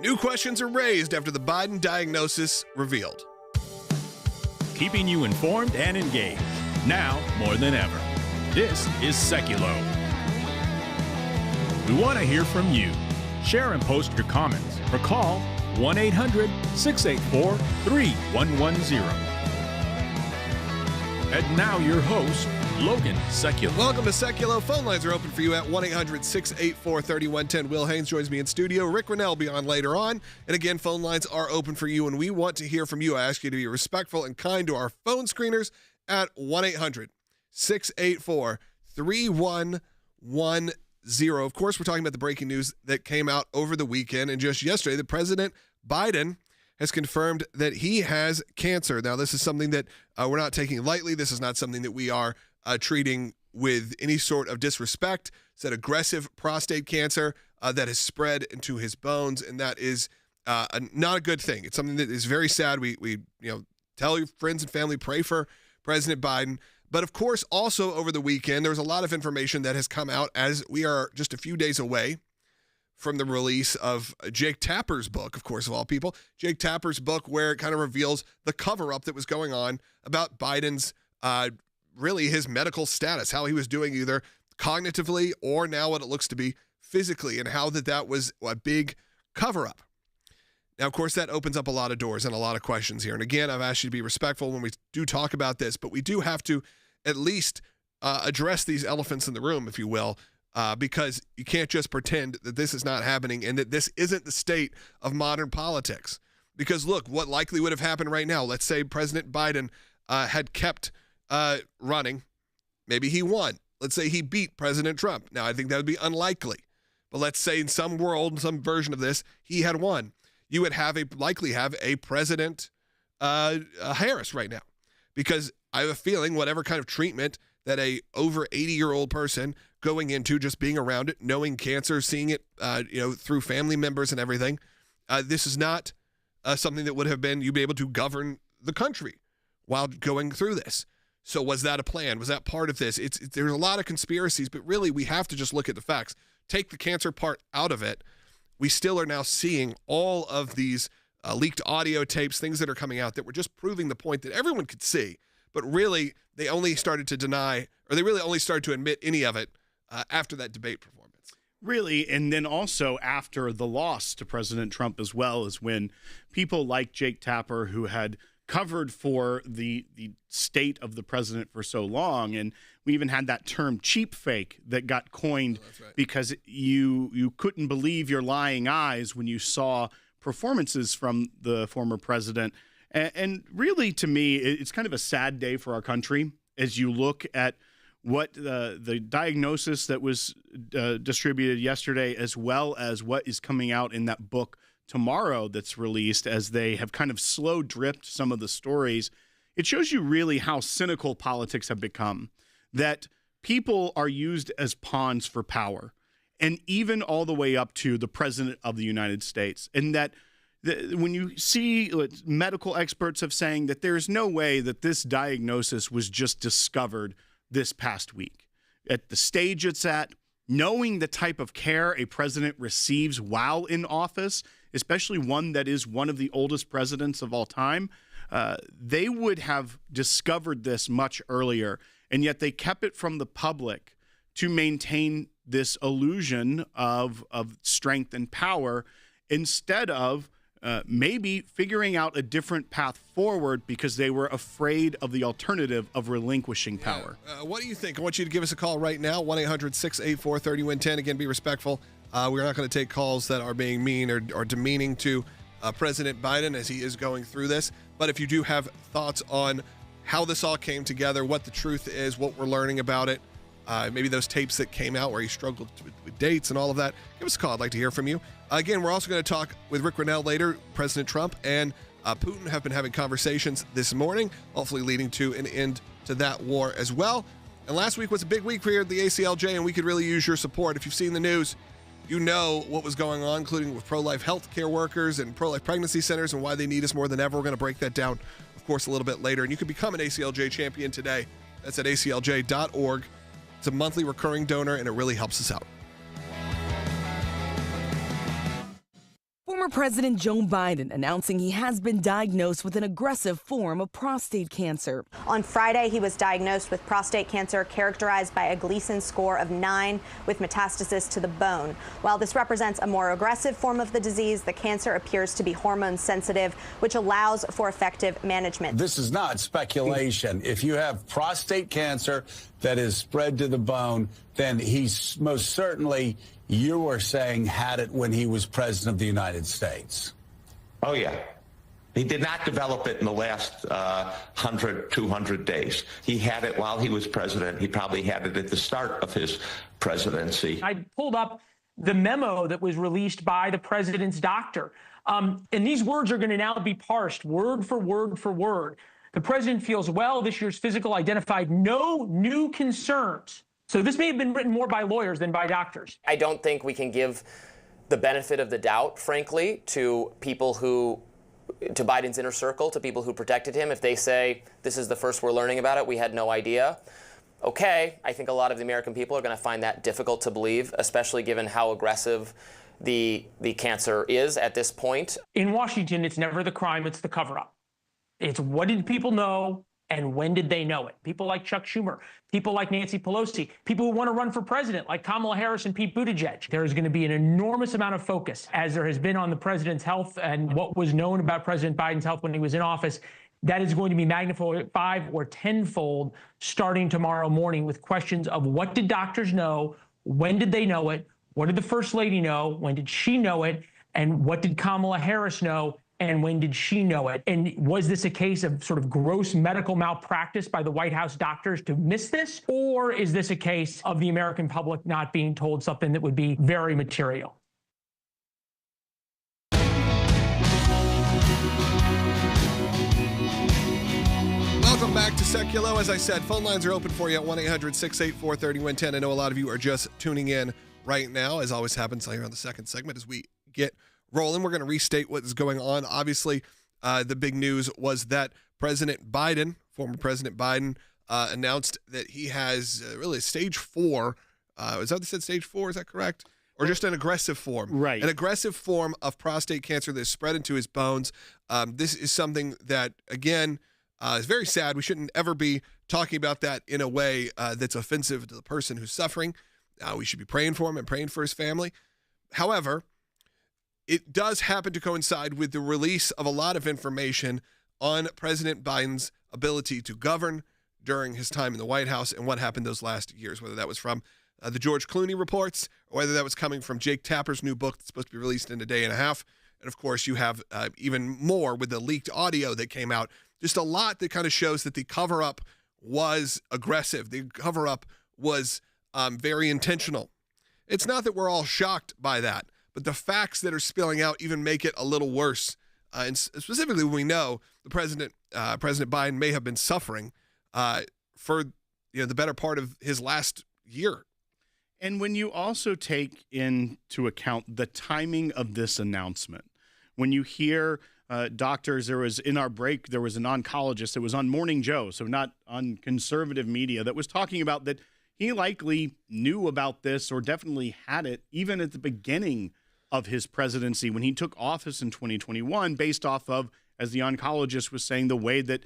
New questions are raised after the Biden diagnosis revealed. Keeping you informed and engaged, now more than ever. This is Sekulow. We want to hear from you. Share and post your comments or call 1-800-684-3110. And now your host, Logan Sekulow. Welcome to Sekulow. Phone lines are open for you at 1-800-684-3110. Will Haynes joins me in studio. Rick Rennell will be on later on. And again, phone lines are open for you, and we want to hear from you. I ask you to be respectful and kind to our phone screeners at 1-800-684-3110. Of course, we're talking about the breaking news that came out over the weekend. And just yesterday, the President Biden has confirmed that he has cancer. Now, this is something that we're not taking lightly. This is not something that we are treating with any sort of disrespect. It's that aggressive prostate cancer that has spread into his bones, and that is not a good thing. It's something that is very sad. We tell your friends and family, pray for President Biden. But of course, also over the weekend, there was a lot of information that has come out as we are just a few days away from the release of Jake Tapper's book, of course, of all people. Jake Tapper's book, where it kind of reveals the cover-up that was going on about Biden's, really his medical status, how he was doing either cognitively or now what it looks to be physically, and how that was a big cover-up. Now, of course, that opens up a lot of doors and a lot of questions here. And again, I've asked you to be respectful when we do talk about this, but we do have to at least address these elephants in the room, if you will, because you can't just pretend that this is not happening and that this isn't the state of modern politics. Because look, what likely would have happened right now, let's say President Biden had kept running, maybe he won. Let's say he beat President Trump. Now, I think that would be unlikely. But let's say in some world, some version of this, he had won. You would likely have a President Harris right now. Because I have a feeling whatever kind of treatment that a over 80-year-old person going into, just being around it, knowing cancer, seeing it, through family members and everything, this is not something that would have been you'd be able to govern the country while going through this. So was that a plan? Was that part of this? There's a lot of conspiracies, but really we have to just look at the facts. Take the cancer part out of it. We still are now seeing all of these leaked audio tapes, things that are coming out that were just proving the point that everyone could see. But really, they only started to deny, or they really only started to admit any of it after that debate performance. Really, and then also after the loss to President Trump as well, is when people like Jake Tapper, who had covered for the state of the president for so long, and we even had that term cheap fake that got coined because you couldn't believe your lying eyes when you saw performances from the former president. And really, to me, it's kind of a sad day for our country as you look at what the diagnosis that was distributed yesterday, as well as what is coming out in that book tomorrow that's released, as they have kind of slow dripped some of the stories. It shows you really how cynical politics have become, that people are used as pawns for power, and even all the way up to the president of the United States. And that when you see what medical experts have saying that there's no way that this diagnosis was just discovered this past week. At the stage it's at, knowing the type of care a president receives while in office, especially one that is one of the oldest presidents of all time, they would have discovered this much earlier, and yet they kept it from the public to maintain this illusion of strength and power instead of maybe figuring out a different path forward because they were afraid of the alternative of relinquishing power. What do you think? I want you to give us a call right now, 1-800-684-3110. Again, be respectful. We're not going to take calls that are being mean or demeaning to President Biden as he is going through this. But if you do have thoughts on how this all came together, what the truth is, what we're learning about it, maybe those tapes that came out where he struggled with dates and all of that, give us a call. I'd like to hear from you. Again, we're also going to talk with Rick Rennell later. President Trump and Putin have been having conversations this morning, hopefully leading to an end to that war as well. And last week was a big week here at the ACLJ, and we could really use your support. If you've seen the news, you know what was going on, including with pro-life health care workers and pro-life pregnancy centers and why they need us more than ever. We're going to break that down, of course, a little bit later. And you can become an ACLJ champion today. That's at aclj.org. It's a monthly recurring donor, and it really helps us out. For Former President Joe Biden announcing he has been diagnosed with an aggressive form of prostate cancer. On Friday, he was diagnosed with prostate cancer characterized by a Gleason score of 9 with metastasis to the bone. While this represents a more aggressive form of the disease, the cancer appears to be hormone sensitive, which allows for effective management. This is not speculation. If you have prostate cancer that is spread to the bone, then he's most certainly, you are saying, had it when he was president of the United States. Oh, yeah. He did not develop it in the last 100, 200 days. He had it while he was president. He probably had it at the start of his presidency. I pulled up the memo that was released by the president's doctor. And these words are going to now be parsed word for word for word. The president feels well. This year's physical identified no new concerns. So this may have been written more by lawyers than by doctors. I don't think we can give the benefit of the doubt, frankly, to people who, to Biden's inner circle, to people who protected him. If they say, this is the first we're learning about it, we had no idea. Okay, I think a lot of the American people are going to find that difficult to believe, especially given how aggressive the cancer is at this point. In Washington, it's never the crime, it's the cover-up. It's what did people know and when did they know it? People like Chuck Schumer, people like Nancy Pelosi, people who want to run for president like Kamala Harris and Pete Buttigieg. There's going to be an enormous amount of focus, as there has been on the president's health and what was known about President Biden's health when he was in office. That is going to be magnified 5 or 10-fold starting tomorrow morning with questions of what did doctors know, when did they know it, what did the First Lady know, when did she know it, and what did Kamala Harris know, and when did she know it? And was this a case of sort of gross medical malpractice by the White House doctors to miss this? Or is this a case of the American public not being told something that would be very material? Welcome back to Sekulow. As I said, phone lines are open for you at 1-800-684-3110. I know a lot of you are just tuning in right now, as always happens here on the second segment as we get rolling. We're going to restate what is going on. Obviously, the big news was that President Biden, former President Biden, announced that he has really stage 4. Is that what they said, stage 4? Is that correct? Or just an aggressive form? Right. An aggressive form of prostate cancer that is spread into his bones. This is something that, again, is very sad. We shouldn't ever be talking about that in a way that's offensive to the person who's suffering. We should be praying for him and praying for his family. However, it does happen to coincide with the release of a lot of information on President Biden's ability to govern during his time in the White House and what happened those last years, whether that was from the George Clooney reports or whether that was coming from Jake Tapper's new book that's supposed to be released in a day and a half. And, of course, you have even more with the leaked audio that came out. Just a lot that kind of shows that the cover-up was aggressive. The cover-up was very intentional. It's not that we're all shocked by that, but the facts that are spilling out even make it a little worse. And specifically, when we know the President Biden may have been suffering for the better part of his last year. And when you also take into account the timing of this announcement, when you hear doctors, in our break, there was an oncologist that was on Morning Joe, so not on conservative media, that was talking about that he likely knew about this or definitely had it even at the beginning of his presidency when he took office in 2021, based off of, as the oncologist was saying, the way that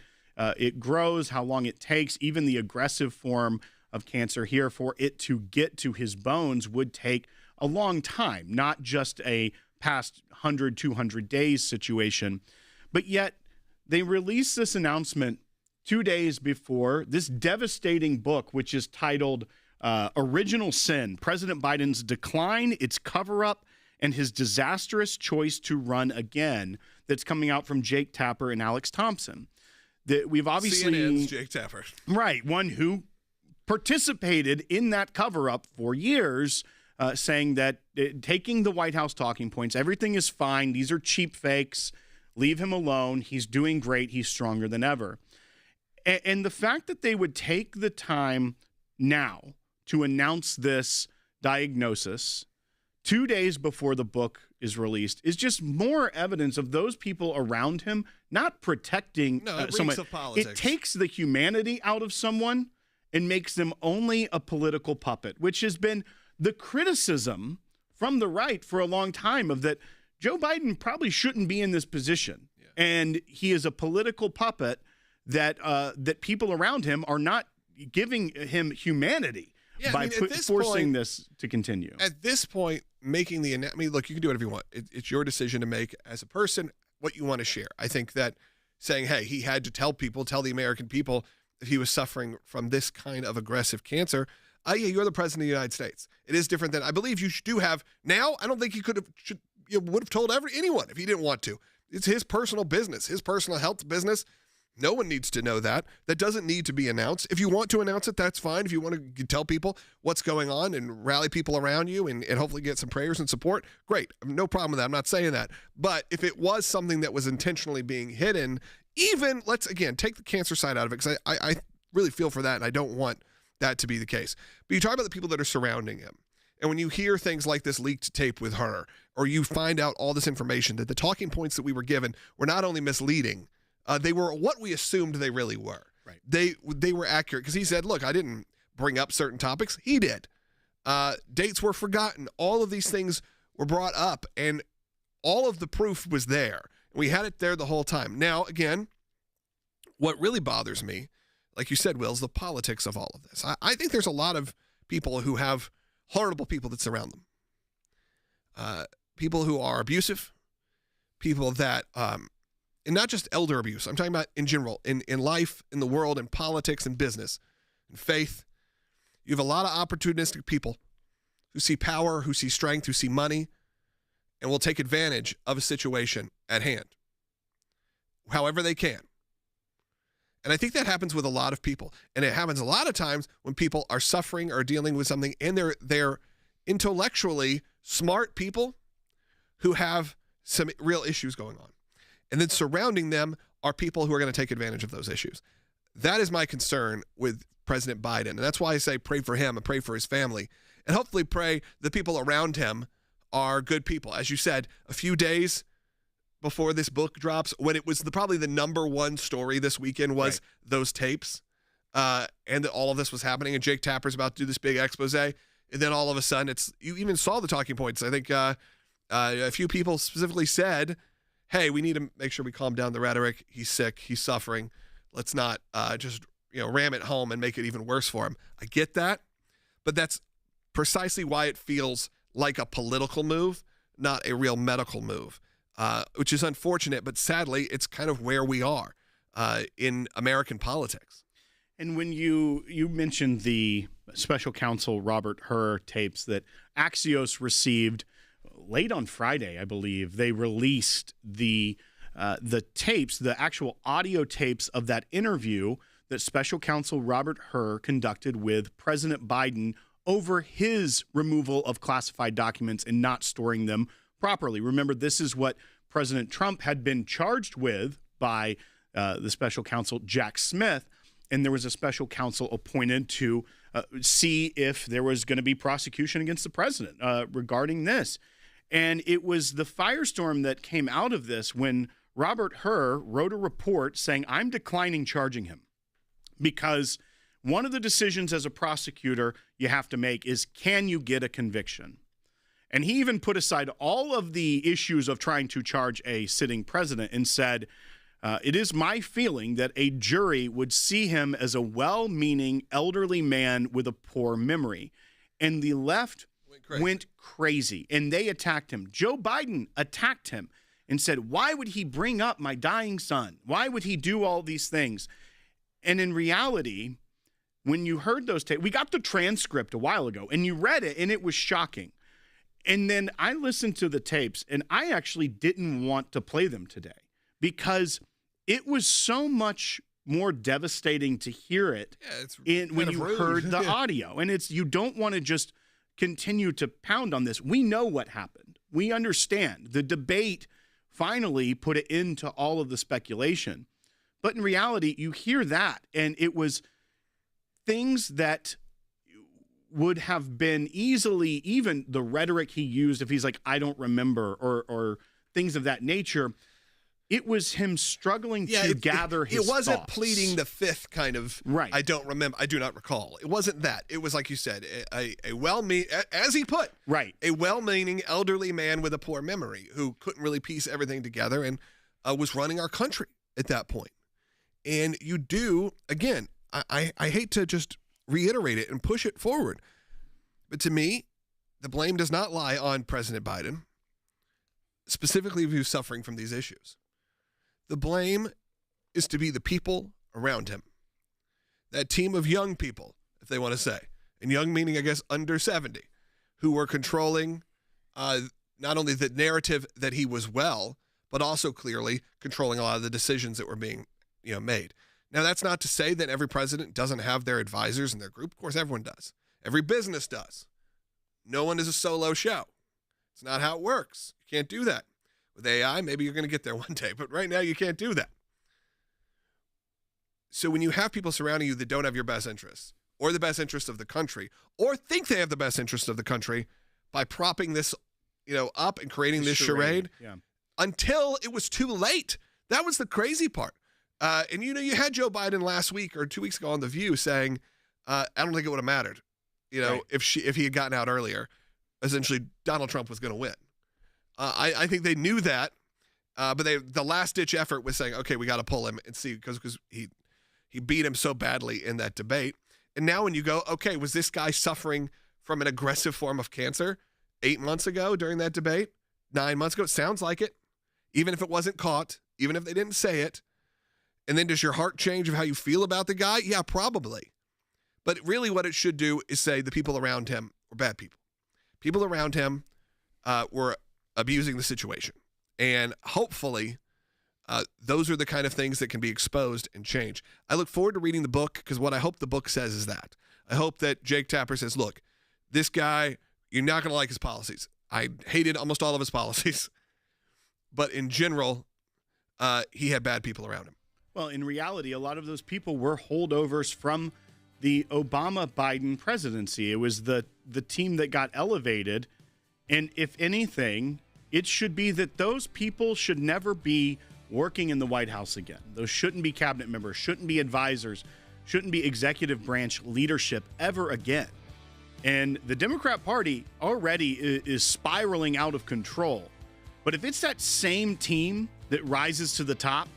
it grows, how long it takes, even the aggressive form of cancer here, for it to get to his bones would take a long time, not just a past 100, 200 days situation. But yet they released this announcement 2 days before this devastating book, which is titled Original Sin, President Biden's Decline, Its Cover-Up, and His Disastrous Choice to Run Again, that's coming out from Jake Tapper and Alex Thompson. That we've obviously CNN's Jake Tapper. Right, one who participated in that cover-up for years, saying that taking the White House talking points, everything is fine, these are cheap fakes, leave him alone, he's doing great, he's stronger than ever. And the fact that they would take the time now to announce this diagnosis 2 days before the book is released is just more evidence of those people around him not protecting someone. Of politics. It takes the humanity out of someone and makes them only a political puppet, which has been the criticism from the right for a long time, of that Joe Biden probably shouldn't be in this position. Yeah. And he is a political puppet that people around him are not giving him humanity by forcing this to continue. At this point, making look, you can do whatever you want. It's your decision to make as a person what you want to share. I think that saying, hey, he had to tell the American people that he was suffering from this kind of aggressive cancer. Yeah, you're the president of the United States. It is different than I believe you do have now. I don't think he would have told anyone if he didn't want to. It's his personal business, his personal health business. No one needs to know that. That doesn't need to be announced. If you want to announce it, that's fine. If you want to tell people what's going on and rally people around you and hopefully get some prayers and support, great. No problem with that. I'm not saying that. But if it was something that was intentionally being hidden, even let's, again, take the cancer side out of it, because I really feel for that and I don't want that to be the case. But you talk about the people that are surrounding him. And when you hear things like this leaked tape with her, or you find out all this information, that the talking points that we were given were not only misleading, they were what we assumed they really were. Right. They were accurate, because he said, look, I didn't bring up certain topics. He did. Dates were forgotten. All of these things were brought up, and all of the proof was there. We had it there the whole time. Now, again, what really bothers me, like you said, Will, is the politics of all of this. I think there's a lot of people who have horrible people that surround them. People who are abusive, people that, and not just elder abuse, I'm talking about in general, in life, in the world, in politics, in business, in faith. You have a lot of opportunistic people who see power, who see strength, who see money, and will take advantage of a situation at hand, however they can. And I think that happens with a lot of people. And it happens a lot of times when people are suffering or dealing with something, and they're intellectually smart people who have some real issues going on. And then surrounding them are people who are going to take advantage of those issues. That is my concern with President Biden. And that's why I say pray for him and pray for his family. And hopefully pray the people around him are good people. As you said, a few days before this book drops, when it was probably the number one story this weekend was those tapes, and that all of this was happening, and Jake Tapper's about to do this big expose, and then all of a sudden you even saw the talking points. I think a few people specifically said, hey, we need to make sure we calm down the rhetoric. He's sick. He's suffering. Let's not just ram it home and make it even worse for him. I get that, but that's precisely why it feels like a political move, not a real medical move, which is unfortunate, but sadly, it's kind of where we are in American politics. And when you mentioned the special counsel Robert Hur tapes that Axios received late on Friday, I believe, they released the tapes, the actual audio tapes of that interview that special counsel Robert Hur conducted with President Biden over his removal of classified documents and not storing them properly. Remember, this is what President Trump had been charged with by the special counsel Jack Smith, and there was a special counsel appointed to see if there was going to be prosecution against the president regarding this. And it was the firestorm that came out of this when Robert Hur wrote a report saying, I'm declining charging him, because one of the decisions as a prosecutor you have to make is, can you get a conviction? And he even put aside all of the issues of trying to charge a sitting president and said, it is my feeling that a jury would see him as a well-meaning elderly man with a poor memory. And the left went crazy, and they attacked him. Joe Biden attacked him and said, why would he bring up my dying son? Why would he do all these things? And in reality, when you heard those tapes, we got the transcript a while ago, and you read it, and it was shocking. And then I listened to the tapes, and I actually didn't want to play them today because it was so much more devastating to hear it when you heard the audio. And you don't want to just continue to pound on this. We know what happened. We understand. The debate finally put it into all of the speculation. But in reality, you hear that, and it was things that would have been easily, even the rhetoric he used, if he's like, I don't remember, or things of that nature, It was him struggling to gather his It wasn't thoughts. pleading the fifth kind of, right. I do not recall. It wasn't that. It was, like you said, a well-meaning, as he put, right, a well-meaning elderly man with a poor memory who couldn't really piece everything together and was running our country at that point. And you do, again, I hate to just reiterate it and push it forward, but to me, the blame does not lie on President Biden, specifically who's suffering from these issues. The blame is to be the people around him. That team of young people, if they want to say, and young meaning, I guess, under 70, who were controlling not only the narrative that he was well, but also clearly controlling a lot of the decisions that were being made. Now, that's not to say that every president doesn't have their advisors in their group. Of course, everyone does. Every business does. No one is a solo show. It's not how it works. You can't do that. With AI, maybe you're going to get there one day, but right now you can't do that. So when you have people surrounding you that don't have your best interests or the best interest of the country or think they have the best interest of the country by propping this, up and creating this charade until it was too late. That was the crazy part. And you had Joe Biden last week or 2 weeks ago on The View saying, I don't think it would have mattered, right, if he had gotten out earlier. Essentially, Donald Trump was going to win. I think they knew that, but the last-ditch effort was saying, okay, we got to pull him and see, because he beat him so badly in that debate. And now when you go, okay, was this guy suffering from an aggressive form of cancer 8 months ago during that debate? 9 months ago? It sounds like it, even if it wasn't caught, even if they didn't say it. And then does your heart change of how you feel about the guy? Yeah, probably. But really what it should do is say the people around him were bad people. People around him were abusing the situation. And hopefully those are the kind of things that can be exposed and change. I look forward to reading the book, because what I hope the book says is that. I hope that Jake Tapper says, look, this guy, you're not going to like his policies. I hated almost all of his policies. But in general, he had bad people around him. Well, in reality, a lot of those people were holdovers from the Obama-Biden presidency. It was the team that got elevated. And if anything, it should be that those people should never be working in the White House again. Those shouldn't be cabinet members, shouldn't be advisors, shouldn't be executive branch leadership ever again. And the Democrat Party already is spiraling out of control. But if it's that same team that rises to the top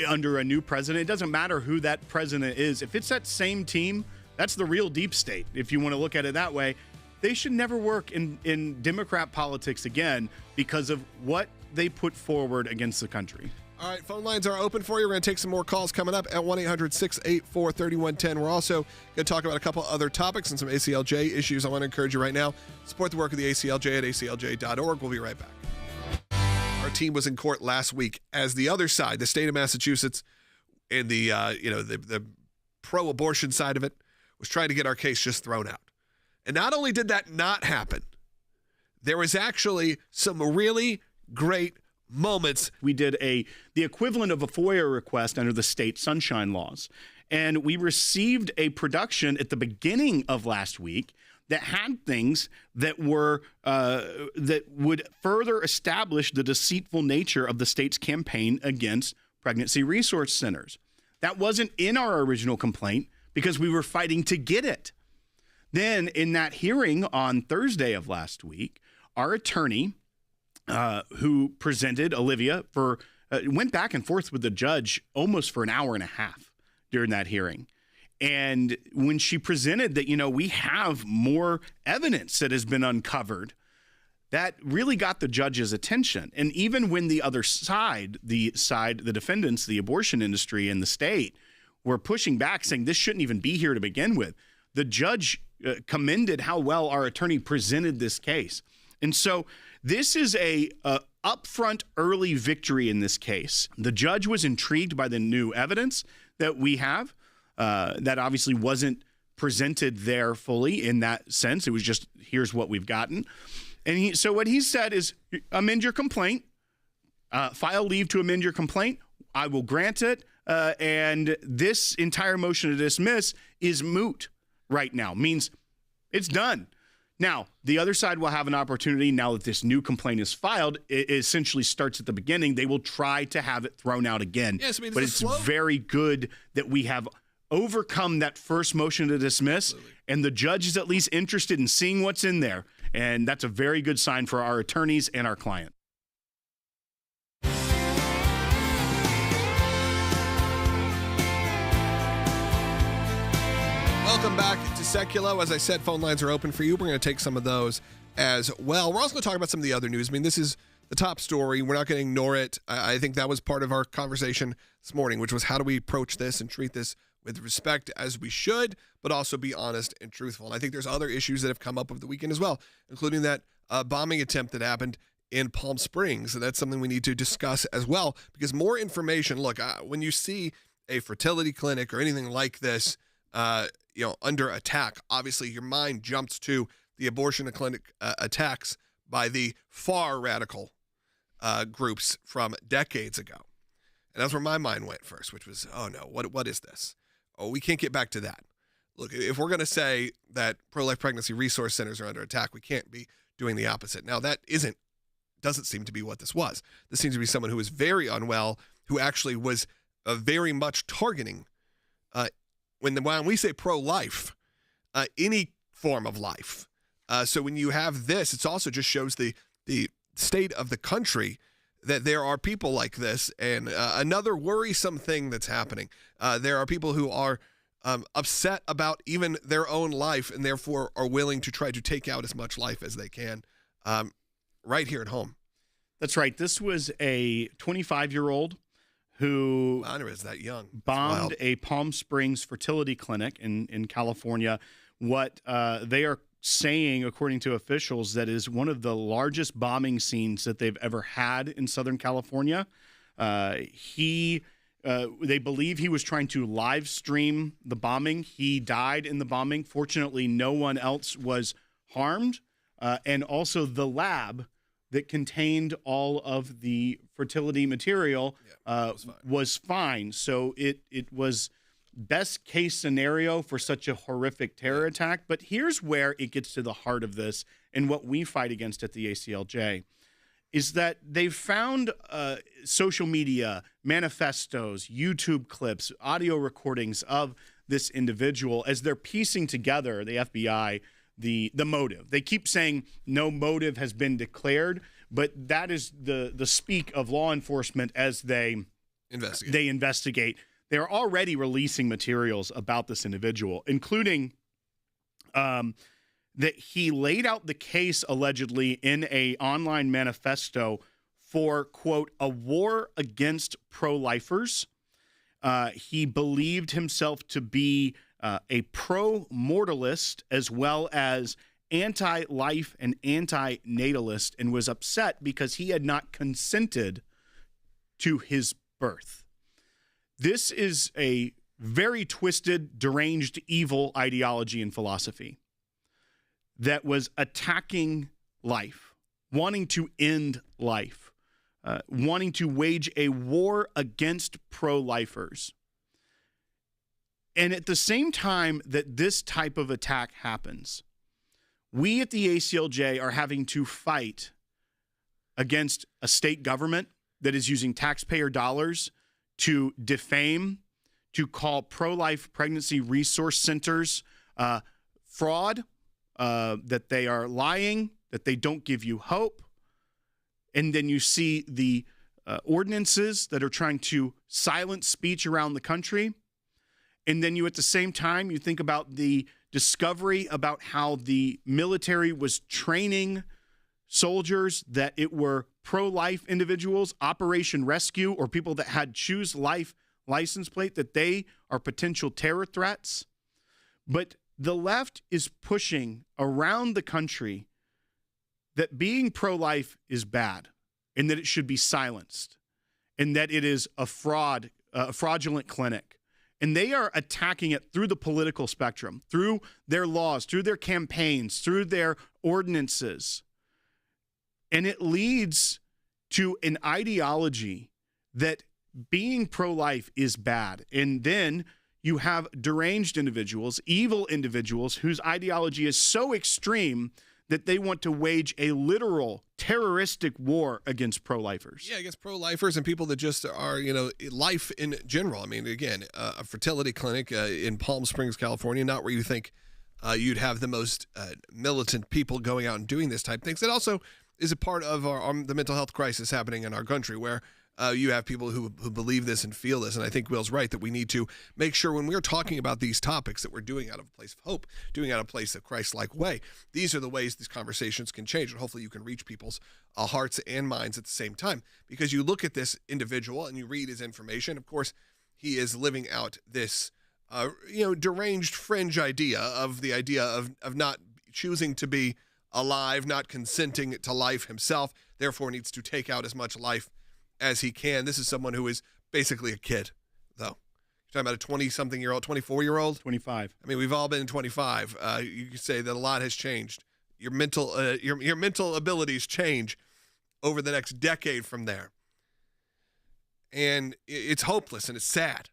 under a new president, it doesn't matter who that president is. If it's that same team, that's the real deep state, if you want to look at it that way. They should never work in Democrat politics again because of what they put forward against the country. All right, phone lines are open for you. We're going to take some more calls coming up at 1-800-684-3110. We're also going to talk about a couple other topics and some ACLJ issues. I want to encourage you right now, support the work of the ACLJ at aclj.org. We'll be right back. Our team was in court last week as the other side, the state of Massachusetts, and the pro-abortion side of it, was trying to get our case just thrown out. And not only did that not happen, there was actually some really great moments. We did the equivalent of a FOIA request under the state sunshine laws. And we received a production at the beginning of last week that had things that were that would further establish the deceitful nature of the state's campaign against pregnancy resource centers. That wasn't in our original complaint because we were fighting to get it. Then in that hearing on Thursday of last week, our attorney, who presented Olivia went back and forth with the judge almost for an hour and a half during that hearing. And when she presented that, we have more evidence that has been uncovered, that really got the judge's attention. And even when the other side, the defendants, the abortion industry and the state were pushing back, saying this shouldn't even be here to begin with, the judge commended how well our attorney presented this case. And so this is a upfront early victory in this case. The judge was intrigued by the new evidence that we have that obviously wasn't presented there fully in that sense. It was just, here's what we've gotten. And so what he said is, amend your complaint, file leave to amend your complaint. I will grant it. And this entire motion to dismiss is moot right now, means it's done. Now, the other side will have an opportunity now that this new complaint is filed. It essentially starts at the beginning. They will try to have it thrown out again. Yes, I mean, but it's very good that we have overcome that first motion to dismiss, and the judge is at least interested in seeing what's in there. And that's a very good sign for our attorneys and our client. Welcome back to Sekulow. As I said, phone lines are open for you. We're going to take some of those as well. We're also going to talk about some of the other news. I mean, this is the top story. We're not going to ignore it. I think that was part of our conversation this morning, which was how do we approach this and treat this with respect as we should, but also be honest and truthful. And I think there's other issues that have come up over the weekend as well, including that bombing attempt that happened in Palm Springs. And that's something we need to discuss as well, because more information, look, when you see a fertility clinic or anything like this, under attack, obviously your mind jumps to the abortion clinic attacks by the far radical groups from decades ago. And that's where my mind went first, which was, oh no, what is this? Oh, we can't get back to that. Look, if we're going to say that pro-life pregnancy resource centers are under attack, we can't be doing the opposite. Now, that doesn't seem to be what this was. This seems to be someone who was very unwell, who actually was very much targeting, when we say pro-life, any form of life. So when you have this, it also just shows the state of the country, that there are people like this. And another worrisome thing that's happening, there are people who are upset about even their own life and therefore are willing to try to take out as much life as they can right here at home. That's right. This was a 25-year-old who is that young. Bombed a Palm Springs fertility clinic in California. What they are saying, according to officials, that is one of the largest bombing scenes that they've ever had in Southern California. They believe he was trying to live stream the bombing. He died in the bombing. Fortunately, no one else was harmed. And also the lab that contained all of the fertility material was fine. So it was best case scenario for such a horrific terror attack. But here's where it gets to the heart of this, and what we fight against at the ACLJ is that they've found social media, manifestos, YouTube clips, audio recordings of this individual as they're piecing together, the FBI, the motive. They keep saying no motive has been declared, but that is the speak of law enforcement as they investigate. They're already releasing materials about this individual, including that he laid out the case allegedly in a online manifesto for, quote, a war against pro-lifers. He believed himself to be a pro-mortalist as well as anti-life and anti-natalist, and was upset because he had not consented to his birth. This is a very twisted, deranged, evil ideology and philosophy that was attacking life, wanting to end life, wanting to wage a war against pro-lifers. And at the same time that this type of attack happens, we at the ACLJ are having to fight against a state government that is using taxpayer dollars to defame, to call pro-life pregnancy resource centers fraud, that they are lying, that they don't give you hope. And then you see the ordinances that are trying to silence speech around the country. And then you, at the same time, you think about the discovery about how the military was training soldiers that it were pro-life individuals, Operation Rescue, or people that had Choose Life license plate, that they are potential terror threats. But the left is pushing around the country that being pro-life is bad and that it should be silenced and that it is a fraudulent clinic. And they are attacking it through the political spectrum, through their laws, through their campaigns, through their ordinances. And it leads to an ideology that being pro-life is bad. And then you have deranged individuals, evil individuals whose ideology is so extreme that they want to wage a literal terroristic war against pro-lifers. Yeah, against pro-lifers and people that just are, life in general. I mean, again, a fertility clinic in Palm Springs, California, not where you think you'd have the most militant people going out and doing this type of things. It also is a part of the mental health crisis happening in our country, where you have people who believe this and feel this. And I think Will's right that we need to make sure when we're talking about these topics that we're doing out of a place of hope, doing out of a place of Christ-like way. These are the ways these conversations can change. And hopefully you can reach people's hearts and minds at the same time. Because you look at this individual and you read his information. Of course, he is living out this, deranged fringe idea of not choosing to be alive, not consenting to life himself, therefore needs to take out as much life as he can. This is someone who is basically a kid, though. You're talking about a 20-something-year-old, 24-year-old? 25. I mean, we've all been 25. You could say that a lot has changed. Your mental abilities change over the next decade from there. And it's hopeless and it's sad.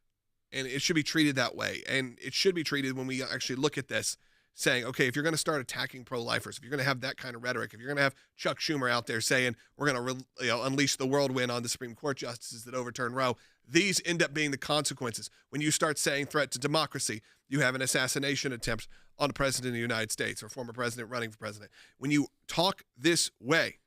And it should be treated that way. And it should be treated when we actually look at this, saying, okay, if you're going to start attacking pro-lifers, if you're going to have that kind of rhetoric, if you're going to have Chuck Schumer out there saying we're going to unleash the whirlwind on the Supreme Court justices that overturn Roe, these end up being the consequences. When you start saying threat to democracy, you have an assassination attempt on the president of the United States or former president running for president. When you talk this way,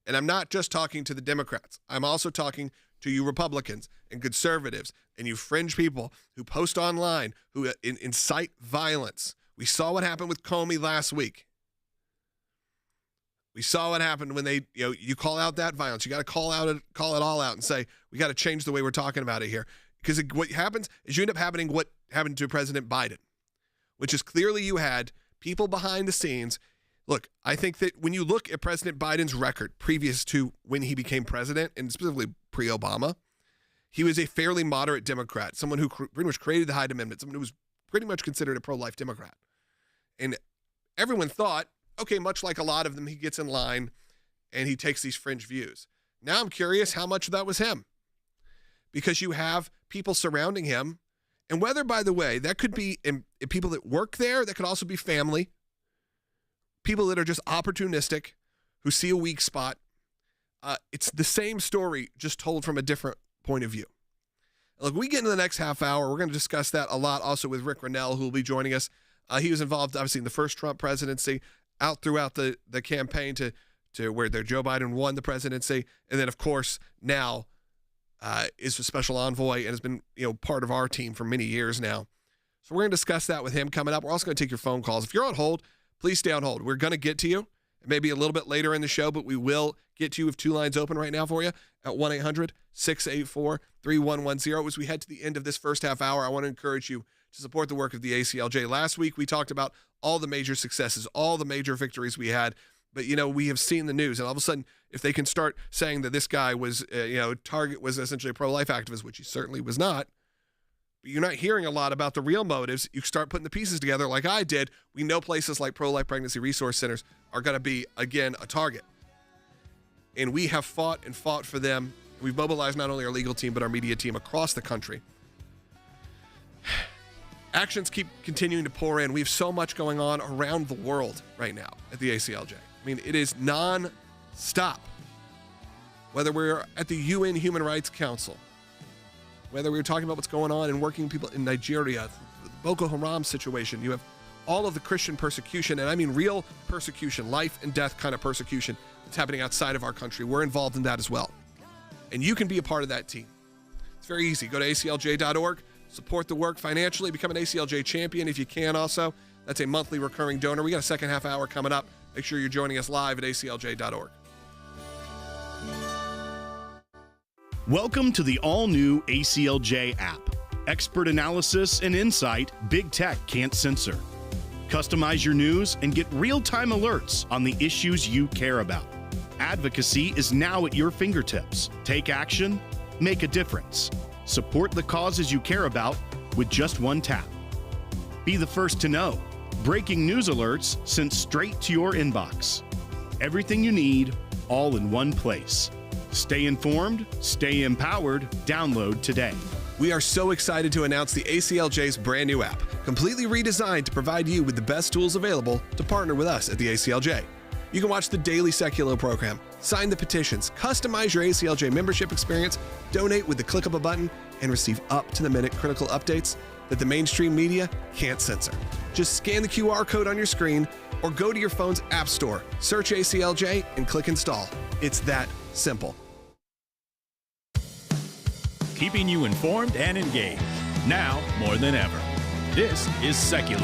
and I'm not just talking to the Democrats, I'm also talking to you Republicans and conservatives and you fringe people who post online, who incite violence. We saw what happened with Comey last week. We saw what happened when they, you call out that violence. You got to call it all out and say, we got to change the way we're talking about it here. Because what happens is you end up happening what happened to President Biden, which is clearly you had people behind the scenes. Look, I think that when you look at President Biden's record previous to when he became president, and specifically pre-Obama, he was a fairly moderate Democrat, someone who pretty much created the Hyde Amendment, someone who was pretty much considered a pro-life Democrat. And everyone thought, okay, much like a lot of them, he gets in line and he takes these fringe views. Now I'm curious how much of that was him. Because you have people surrounding him, and whether, by the way, that could be people that work there, that could also be family, people that are just opportunistic, who see a weak spot. It's the same story, just told from a different point of view. Look, we get into the next half hour. We're going to discuss that a lot also with Rick Rennell, who will be joining us. He was involved, obviously, in the first Trump presidency, out throughout the campaign to where Joe Biden won the presidency. And then, of course, now is a special envoy and has been part of our team for many years now. So we're going to discuss that with him coming up. We're also going to take your phone calls. If you're on hold, please stay on hold. We're going to get to you. Maybe a little bit later in the show, but we will get to you with 2 lines open right now for you at 1-800-684-3110. As we head to the end of this first half hour, I want to encourage you to support the work of the ACLJ. Last week, we talked about all the major successes, all the major victories we had. But, we have seen the news. And all of a sudden, if they can start saying that this guy was, Target was essentially a pro-life activist, which he certainly was not, but you're not hearing a lot about the real motives. You start putting the pieces together like I did. We know places like pro-life pregnancy resource centers are going to be, again, a target. And we have fought for them. We've mobilized not only our legal team, but our media team across the country. Actions keep continuing to pour in. We have so much going on around the world right now at the ACLJ. I mean, it is non-stop. Whether we're at the UN Human Rights Council, whether we're talking about what's going on and working with people in Nigeria, the Boko Haram situation, you have all of the Christian persecution, and I mean real persecution, life and death kind of persecution that's happening outside of our country. We're involved in that as well. And you can be a part of that team. It's very easy. Go to aclj.org, support the work financially, become an ACLJ champion if you can also. That's a monthly recurring donor. We got a second half hour coming up. Make sure you're joining us live at aclj.org. Welcome to the all-new ACLJ app. Expert analysis and insight big tech can't censor. Customize your news and get real-time alerts on the issues you care about. Advocacy is now at your fingertips. Take action, make a difference. Support the causes you care about with just one tap. Be the first to know. Breaking news alerts sent straight to your inbox. Everything you need, all in one place. Stay informed, stay empowered, download today. We are so excited to announce the ACLJ's brand new app, completely redesigned to provide you with the best tools available to partner with us at the ACLJ. You can watch the daily Sekulow program, sign the petitions, customize your ACLJ membership experience, donate with the click of a button, and receive up-to-the-minute critical updates that the mainstream media can't censor. Just scan the QR code on your screen or go to your phone's app store, search ACLJ, and click install. It's that simple. Keeping you informed and engaged, now more than ever. This is Sekulow.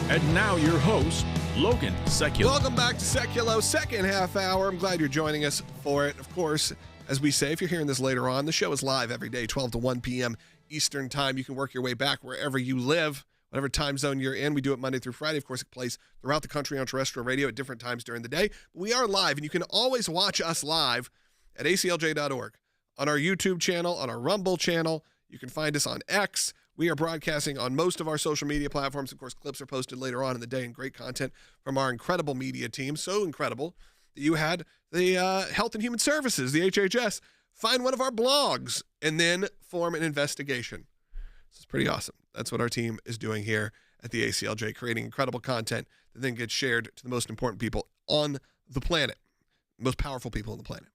And now your host, Logan Sekulow. Welcome back to Sekulow, second half hour. I'm glad you're joining us for it. Of course, as we say, if you're hearing this later on, the show is live every day, 12 to 1 p.m. Eastern Time. You can work your way back wherever you live, whatever time zone you're in. We do it Monday through Friday. Of course, it plays throughout the country on terrestrial radio at different times during the day. But we are live, and you can always watch us live at aclj.org. On our YouTube channel, on our Rumble channel. You can find us on X. We are broadcasting on most of our social media platforms. Of course, clips are posted later on in the day and great content from our incredible media team. So incredible that you had the Health and Human Services, the HHS, find one of our blogs and then form an investigation. This is pretty awesome. That's what our team is doing here at the ACLJ, creating incredible content that then gets shared to the most important people on the planet, most powerful people on the planet.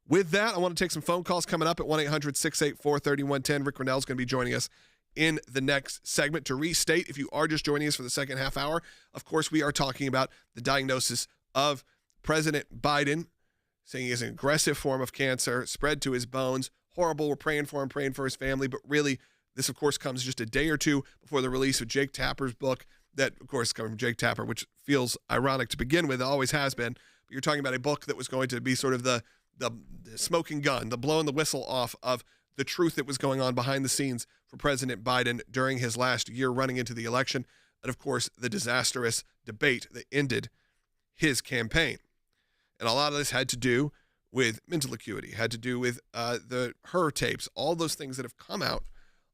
With that, I want to take some phone calls coming up at 1-800-684-3110. Rick Rennell is going to be joining us in the next segment. To restate, if you are just joining us for the second half hour, of course, we are talking about the diagnosis of President Biden, saying he has an aggressive form of cancer, spread to his bones. Horrible. We're praying for him, praying for his family. But really, this, of course, comes just a day or two before the release of Jake Tapper's book that, of course, comes from Jake Tapper, which feels ironic to begin with. It always has been. But you're talking about a book that was going to be sort of the smoking gun, the blowing the whistle off of the truth that was going on behind the scenes for President Biden during his last year running into the election, and of course the disastrous debate that ended his campaign. And a lot of this had to do with mental acuity, had to do with her tapes, all those things that have come out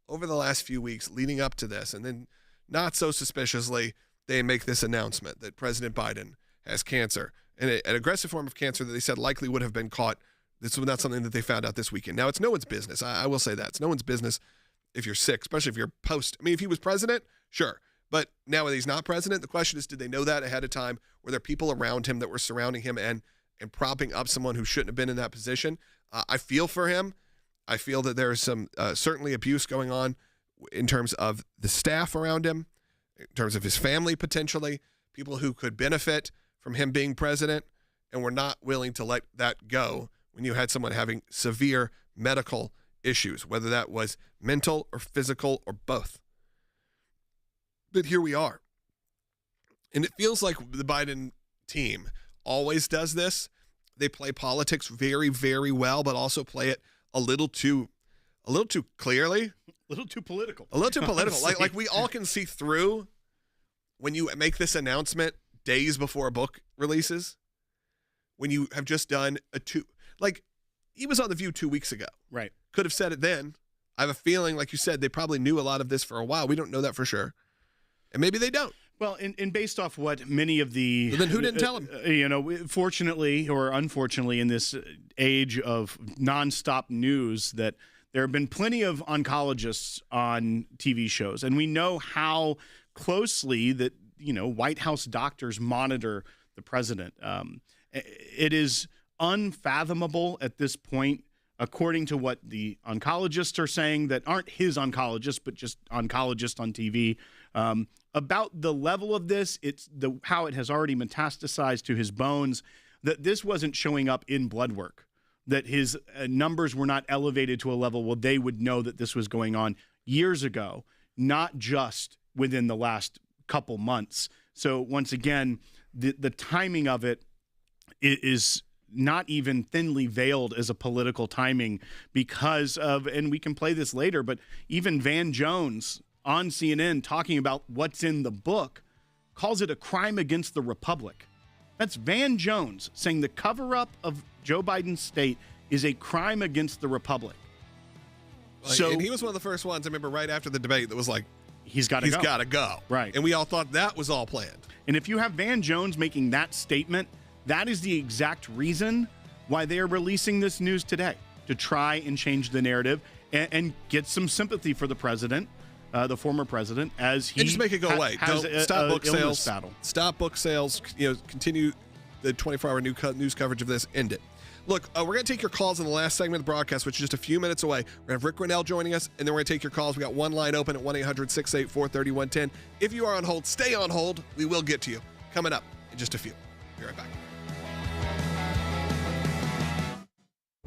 over the last few weeks leading up to this. And then not so suspiciously, they make this announcement that President Biden has cancer, and an aggressive form of cancer that they said likely would have been caught. This was not something that they found out this weekend. Now, it's no one's business. I will say that. It's no one's business if you're sick, especially if you're post. I mean, if he was president, sure. But now that he's not president, the question is, did they know that ahead of time? Were there people around him that were surrounding him and propping up someone who shouldn't have been in that position? I feel for him. I feel that there is some certainly abuse going on in terms of the staff around him, in terms of his family potentially, people who could benefit from him being president, and we're not willing to let that go when you had someone having severe medical issues, whether that was mental or physical or both. But here we are. And it feels like the Biden team always does this. They play politics very, very well, but also play it a little too clearly. A little too political. A little too political. Like we all can see through when you make this announcement days before a book releases, when you have just done he was on The View 2 weeks ago. Right. Could have said it then. I have a feeling, like you said, they probably knew a lot of this for a while. We don't know that for sure. And maybe they don't. Well, and based off what many of the... But then who didn't tell him? Fortunately or unfortunately, in this age of nonstop news, that there have been plenty of oncologists on TV shows. And we know how closely that, White House doctors monitor the president. It is unfathomable at this point, according to what the oncologists are saying that aren't his oncologists, but just oncologists on TV, about the level of this. It's how it has already metastasized to his bones, that this wasn't showing up in blood work, that his numbers were not elevated to a level where they would know that this was going on years ago, not just within the last couple months. So once again, the timing of it is not even thinly veiled as a political timing because of, and we can play this later, but even Van Jones on CNN talking about what's in the book calls it a crime against the Republic. That's Van Jones saying the cover-up of Joe Biden's state is a crime against the Republic. So, and he was one of the first ones, I remember, right after the debate that was like, he's got to go. Right. And we all thought that was all planned. And if you have Van Jones making that statement, that is the exact reason why they are releasing this news today. to try and change the narrative and get some sympathy for the president, the former president, as he and just make it go away. Has Don't stop book sales. Battle. Stop book sales. Continue the 24-hour news coverage of this. End it. Look, we're going to take your calls in the last segment of the broadcast, which is just a few minutes away. We're going to have Rick Rennell joining us, and then we're going to take your calls. We got one line open at 1-800-684-3110. If you are on hold, stay on hold. We will get to you. Coming up in just a few. Be right back.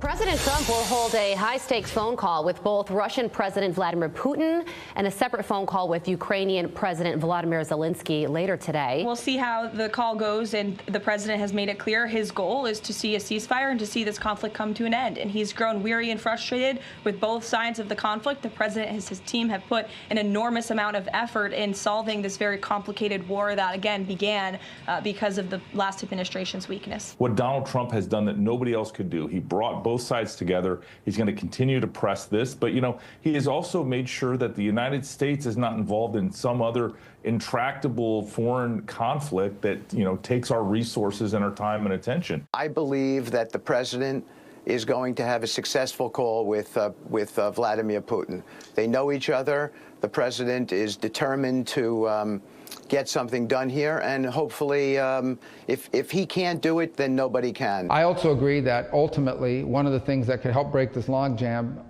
President Trump will hold a high-stakes phone call with both Russian President Vladimir Putin and a separate phone call with Ukrainian President Volodymyr Zelensky later today. We'll see how the call goes, and the president has made it clear his goal is to see a ceasefire and to see this conflict come to an end. And he's grown weary and frustrated with both sides of the conflict. The president and his team have put an enormous amount of effort in solving this very complicated war that, again, began because of the last administration's weakness. What Donald Trump has done that nobody else could do, he brought both sides together. He's going to continue to press this, but he has also made sure that the United States is not involved in some other intractable foreign conflict that takes our resources and our time and attention. I believe that the president is going to have a successful call with Vladimir Putin. They know each other. The president is determined to get something done here, and hopefully if he can't do it, then nobody can. I also agree that ultimately one of the things that could help break this logjam,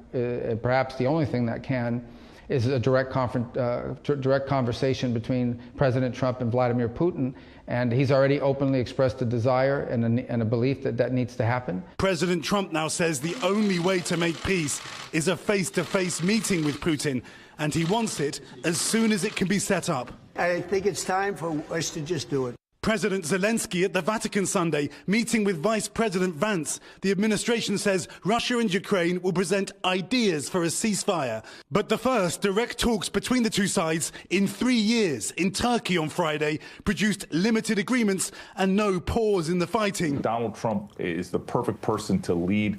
perhaps the only thing that can, is a direct conversation between President Trump and Vladimir Putin, and he's already openly expressed a desire and a belief that that needs to happen. President Trump now says the only way to make peace is a face-to-face meeting with Putin, and he wants it as soon as it can be set up. I think it's time for us to just do it. President Zelensky at the Vatican Sunday, meeting with Vice President Vance. The administration says Russia and Ukraine will present ideas for a ceasefire. But the first direct talks between the two sides in 3 years in Turkey on Friday produced limited agreements and no pause in the fighting. Donald Trump is the perfect person to lead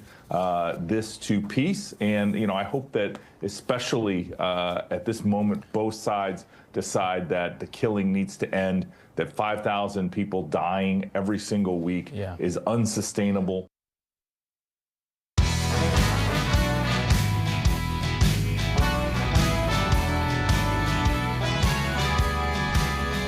this to peace. And, I hope that especially at this moment, both sides decide that the killing needs to end, that 5,000 people dying every single week is unsustainable.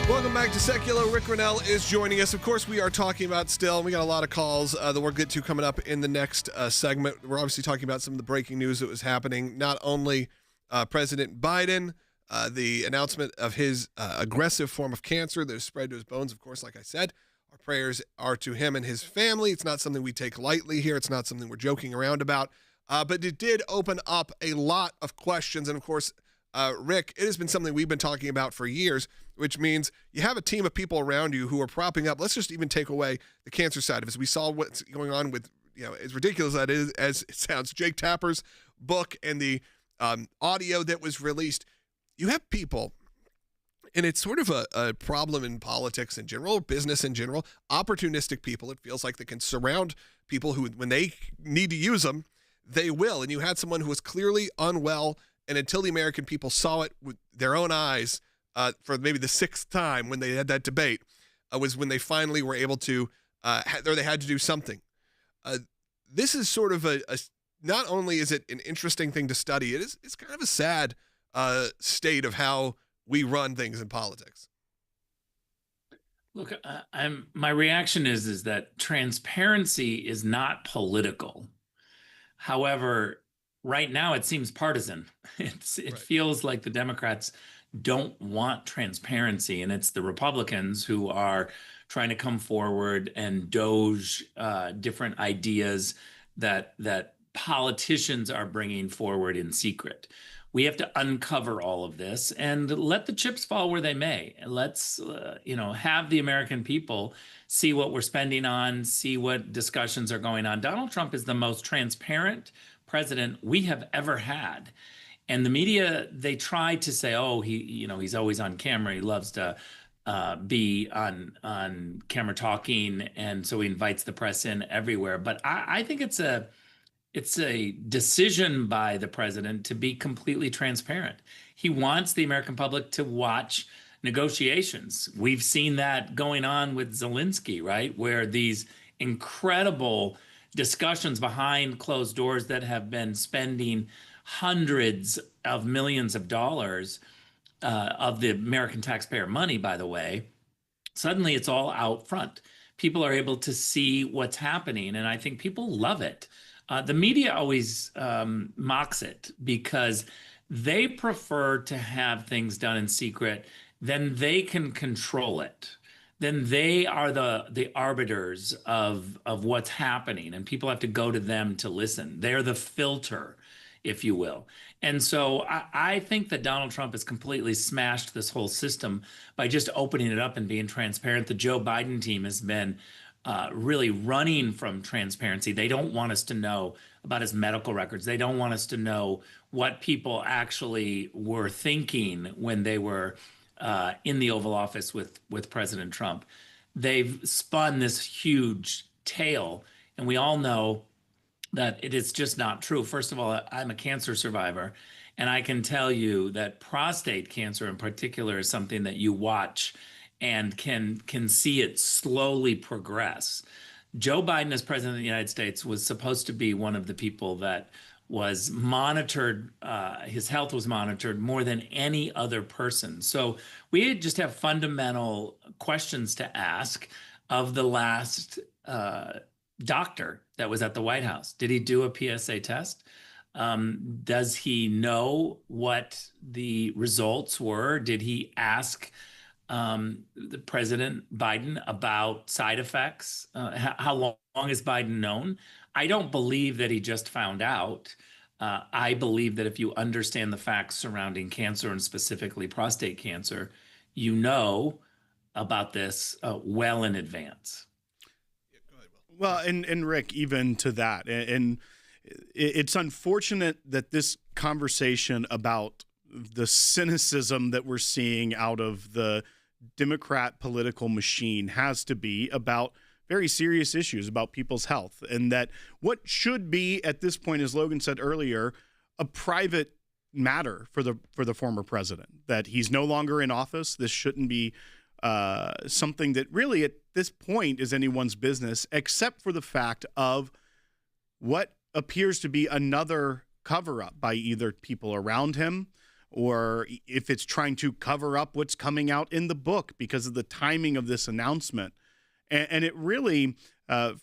Welcome back to Sekulow. Rick Rennell is joining us. Of course, we are talking about still, and we got a lot of calls that we'll get to coming up in the next segment. We're obviously talking about some of the breaking news that was happening. Not only President Biden, the announcement of his aggressive form of cancer that has spread to his bones, of course, like I said. Our prayers are to him and his family. It's not something we take lightly here. It's not something we're joking around about. But it did open up a lot of questions. And, of course, Rick, it has been something we've been talking about for years, which means you have a team of people around you who are propping up. Let's just even take away the cancer side of it. We saw what's going on with, as ridiculous that is, as it sounds, Jake Tapper's book and the audio that was released. You have people, and it's sort of a problem in politics in general, business in general, opportunistic people. It feels like they can surround people who, when they need to use them, they will. And you had someone who was clearly unwell, and until the American people saw it with their own eyes for maybe the sixth time when they had that debate, was when they finally were able to, or they had to do something. This is sort of a not only is it an interesting thing to study, it's kind of a sad state of how we run things in politics. Look, my reaction is that transparency is not political. However, right now it seems partisan. It feels like the Democrats don't want transparency, and it's the Republicans who are trying to come forward and doge different ideas that politicians are bringing forward in secret. We have to uncover all of this and let the chips fall where they may. Let's, have the American people see what we're spending on, see what discussions are going on. Donald Trump is the most transparent president we have ever had. And the media, they try to say, oh, he's always on camera. He loves to be on camera talking. And so he invites the press in everywhere. But I think it's a decision by the president to be completely transparent. He wants the American public to watch negotiations. We've seen that going on with Zelensky, right? Where these incredible discussions behind closed doors that have been spending hundreds of millions of dollars of the American taxpayer money, by the way, suddenly it's all out front. People are able to see what's happening, and I think people love it. The media always mocks it because they prefer to have things done in secret. Then they can control it. Then they are the arbiters of what's happening, and people have to go to them to listen. They're the filter, if you will. And so I think that Donald Trump has completely smashed this whole system by just opening it up and being transparent. The Joe Biden team has been really running from transparency. They don't want us to know about his medical records. They don't want us to know what people actually were thinking when they were in the Oval Office with President Trump. They've spun this huge tale, and we all know that it is just not true. First of all, I'm a cancer survivor, and I can tell you that prostate cancer in particular is something that you watch and can see it slowly progress. Joe Biden, as president of the United States, was supposed to be one of the people that was monitored, his health was monitored more than any other person. So we just have fundamental questions to ask of the last doctor that was at the White House. Did he do a PSA test? Does he know what the results were? Did he ask the President Biden about side effects? How long has Biden known? I don't believe that he just found out. I believe that if you understand the facts surrounding cancer and specifically prostate cancer, you know about this well in advance. Well, and Rick, even to that, and it's unfortunate that this conversation about the cynicism that we're seeing out of the Democrat political machine has to be about very serious issues about people's health, and that what should be at this point, as Logan said earlier, a private matter for the former president, that he's no longer in office. This shouldn't be something that really at this point is anyone's business, except for the fact of what appears to be another cover-up by either people around him, or if it's trying to cover up what's coming out in the book because of the timing of this announcement. And it really,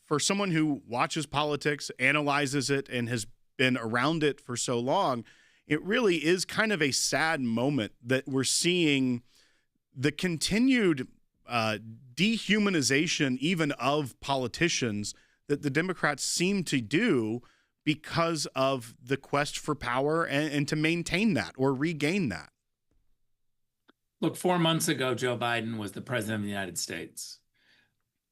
for someone who watches politics, analyzes it, and has been around it for so long, it really is kind of a sad moment that we're seeing the continued dehumanization even of politicians that the Democrats seem to do because of the quest for power and to maintain that or regain that. Look, 4 months ago, Joe Biden was the president of the United States.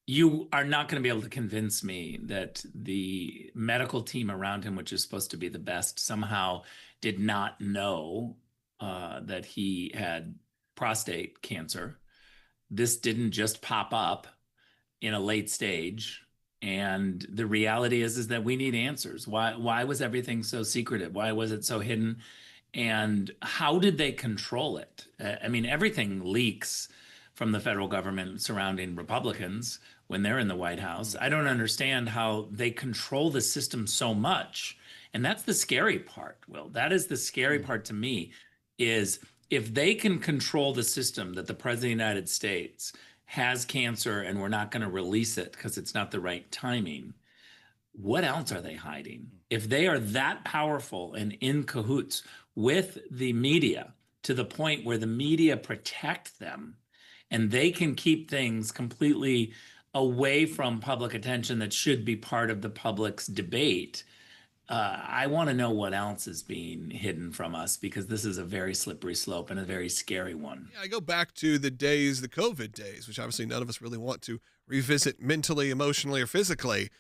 You are not going to be able to convince me that the medical team around him, which is supposed to be the best, somehow did not know that he had prostate cancer. This didn't just pop up in a late stage. And the reality is that we need answers. Why was everything so secretive? Why was it so hidden? And how did they control it? I mean, everything leaks from the federal government surrounding Republicans when they're in the White House. I don't understand how they control the system so much. And that's the scary part, Will. That is the scary part to me, is if they can control the system that the President of the United States has cancer and we're not going to release it because it's not the right timing, what else are they hiding? If they are that powerful and in cahoots with the media to the point where the media protect them and they can keep things completely away from public attention that should be part of the public's debate, I want to know what else is being hidden from us, because this is a very slippery slope and a very scary one. Yeah, I go back to the days, the COVID days, which obviously none of us really want to revisit mentally, emotionally, or physically.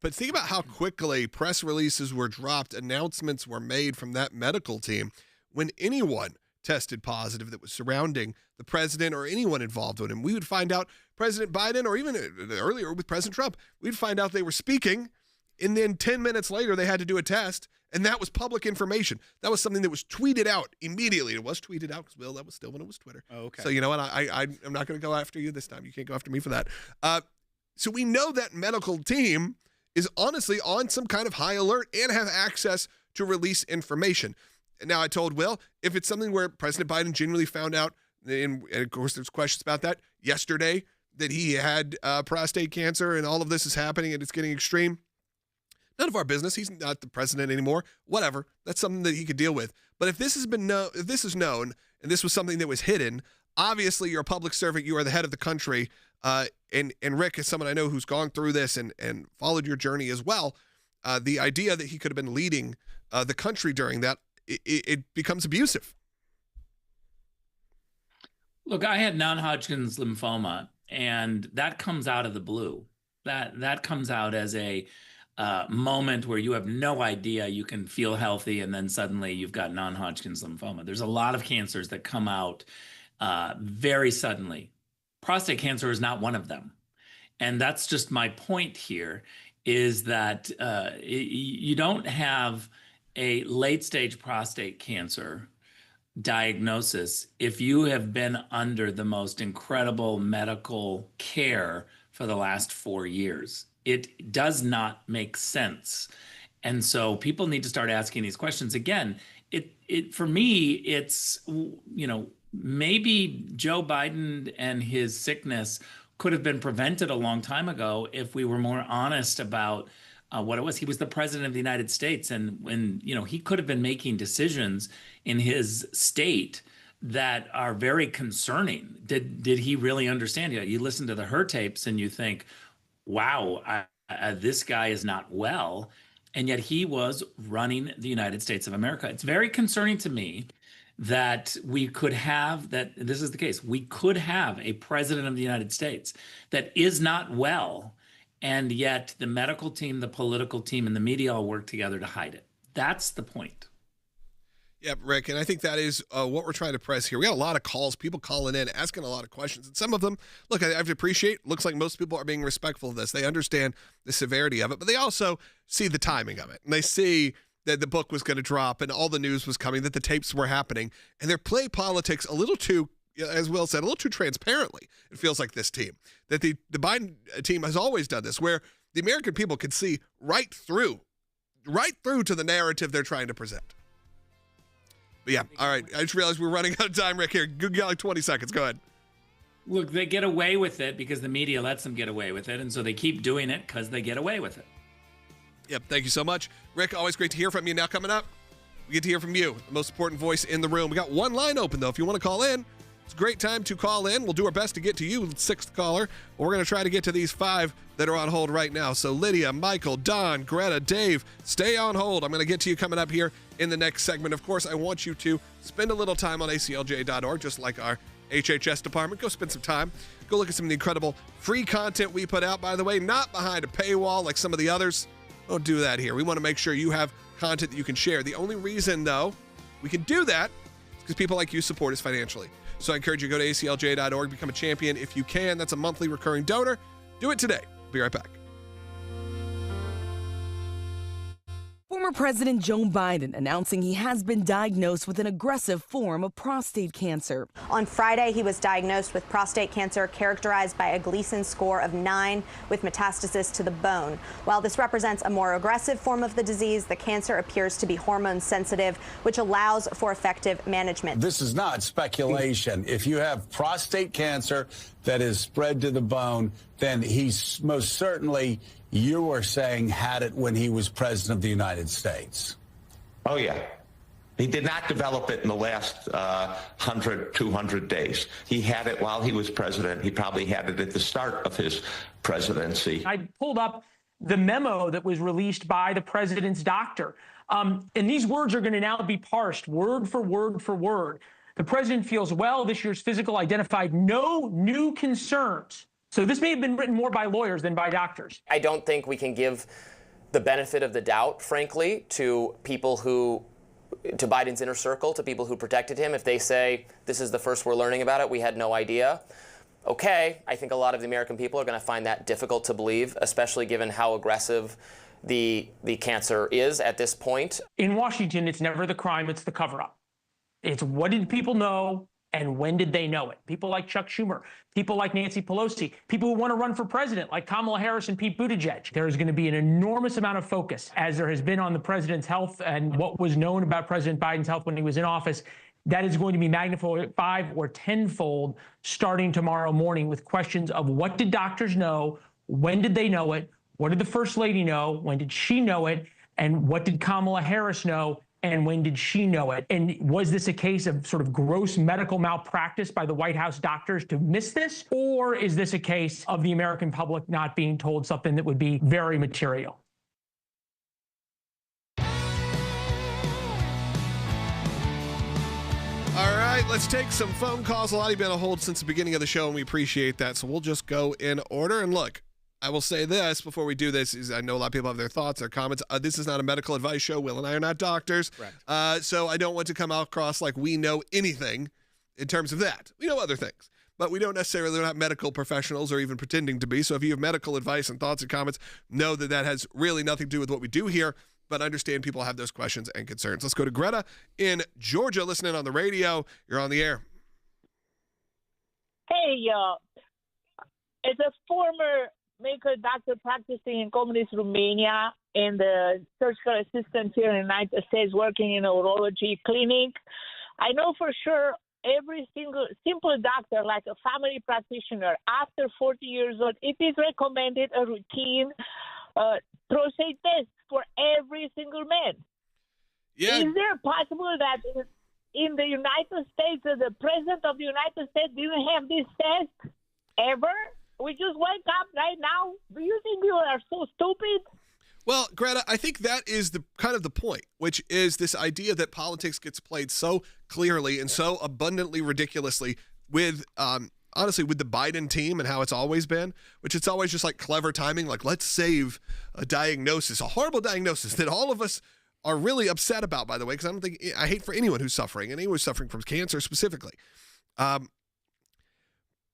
But think about how quickly press releases were dropped, announcements were made from that medical team when anyone tested positive that was surrounding the president or anyone involved with him. We would find out President Biden, or even earlier with President Trump, we'd find out they were speaking, and then 10 minutes later they had to do a test, and that was public information. That was something that was tweeted out immediately. It was tweeted out because, Will, that was still when it was Twitter. Oh, okay. So you know what? I'm not going to go after you this time. You can't go after me for that. So we know that medical team is honestly on some kind of high alert and have access to release information. Now, I told Will, if it's something where President Biden genuinely found out, and of course there's questions about that yesterday, that he had prostate cancer and all of this is happening and it's getting extreme, none of our business. He's not the president anymore. Whatever. That's something that he could deal with. But if this has been if this is known and this was something that was hidden, obviously you're a public servant. You are the head of the country. And Rick is someone I know who's gone through this and followed your journey as well. The idea that he could have been leading the country during that, it becomes abusive. Look, I had non-Hodgkin's lymphoma, and that comes out of the blue. That comes out as a moment where you have no idea you can feel healthy, and then suddenly you've got non-Hodgkin's lymphoma. There's a lot of cancers that come out very suddenly. Prostate cancer is not one of them. And that's just my point here, is that you don't have a late-stage prostate cancer diagnosis if you have been under the most incredible medical care for the last 4 years. It does not make sense. And so people need to start asking these questions. Again, for me, it's, maybe Joe Biden and his sickness could have been prevented a long time ago if we were more honest about what it was. He was the president of the United States, and when he could have been making decisions in his state that are very concerning. Did he really understand? You listen to the Her tapes and you think, wow, this guy is not well, and yet he was running the United States of America. It's very concerning to me that we could have that. This is the case. We could have a president of the United States that is not well, and yet the medical team, the political team, and the media all work together to hide it. That's the point. Yep, Rick, and I think that is what we're trying to press here. We got a lot of calls, people calling in, asking a lot of questions, and some of them, look, I have to appreciate, looks like most people are being respectful of this. They understand the severity of it, but they also see the timing of it, and they see that the book was going to drop and all the news was coming, that the tapes were happening, and they play politics a little too, as Will said, a little too transparently. It feels like this team, that the Biden team has always done this, where the American people can see right through to the narrative they're trying to present. But yeah, all right. I just realized we're running out of time, Rick, here. You got like 20 seconds. Go ahead. Look, they get away with it because the media lets them get away with it, and so they keep doing it because they get away with it. Yep, thank you so much. Rick, always great to hear from you. Now coming up, we get to hear from you, the most important voice in the room. We got one line open, though. If you want to call in, it's a great time to call in. We'll do our best to get to you, sixth caller. We're going to try to get to these 5 that are on hold right now. So Lydia, Michael, Don, Greta, Dave, stay on hold. I'm going to get to you coming up here in the next segment. Of course, I want you to spend a little time on ACLJ.org, just like our HHS department. Go spend some time. Go look at some of the incredible free content we put out, by the way, not behind a paywall like some of the others. Don't do that here. We want to make sure you have content that you can share. The only reason, though, we can do that is because people like you support us financially. So I encourage you to go to ACLJ.org, become a champion if you can. That's a monthly recurring donor. Do it today. Be right back. Former President Joe Biden announcing he has been diagnosed with an aggressive form of prostate cancer. On Friday, he was diagnosed with prostate cancer characterized by a Gleason score of 9 with metastasis to the bone. While this represents a more aggressive form of the disease, the cancer appears to be hormone sensitive, which allows for effective management. This is not speculation. If you have prostate cancer that is spread to the bone, then he's most certainly, you were saying, had it when he was president of the United States. Oh, yeah. He did not develop it in the last 100, 200 days. He had it while he was president. He probably had it at the start of his presidency. I pulled up the memo that was released by the president's doctor. And these words are going to now be parsed word for word for word. The president feels well. This year's physical identified no new concerns. So this may have been written more by lawyers than by doctors. I don't think we can give the benefit of the doubt, frankly, to people who, to Biden's inner circle, to people who protected him. If they say, this is the first we're learning about it, we had no idea. Okay, I think a lot of the American people are going to find that difficult to believe, especially given how aggressive the cancer is at this point. In Washington, it's never the crime, it's the cover-up. It's what did people know And when did they know it? People like Chuck Schumer, people like Nancy Pelosi, people who want to run for president like Kamala Harris and Pete Buttigieg. There is going to be an enormous amount of focus, as there has been on the president's health and what was known about President Biden's health when he was in office. That is going to be magnified 5 or 10-fold starting tomorrow morning with questions of what did doctors know? When did they know it? What did the First Lady know? When did she know it? And what did Kamala Harris know? And when did she know it? And was this a case of sort of gross medical malpractice by the White House doctors to miss this? Or is this a case of the American public not being told something that would be very material? All right, let's take some phone calls. A lot of you have been on hold since the beginning of the show, and we appreciate that. So we'll just go in order. And look, I will say this before we do this, is I know a lot of people have their thoughts, their comments. This is not a medical advice show. Will and I are not doctors. So I don't want to come across like we know anything in terms of that. We know other things, but we don't necessarily, we're not medical professionals or even pretending to be. So if you have medical advice and thoughts and comments, know that that has really nothing to do with what we do here, but understand people have those questions and concerns. Let's go to Greta in Georgia, listening on the radio. You're on the air. Hey, as a former medical doctor practicing in communist Romania and the surgical assistant here in the United States working in a urology clinic, I know for sure every single simple doctor, like a family practitioner, after 40 years old, it is recommended a routine prostate test for every single man. Yeah. Is there possible that in the United States, the president of the United States didn't have this test ever? We just wake up right now. Do you think you are so stupid? Well, Greta, I think that is the kind of the point, which is this idea that politics gets played so clearly and so abundantly ridiculously with, honestly, with the Biden team and how it's always been, which it's always just like clever timing, like let's save a diagnosis, a horrible diagnosis that all of us are really upset about, by the way, because I hate for anyone who's suffering, and anyone who's suffering from cancer specifically.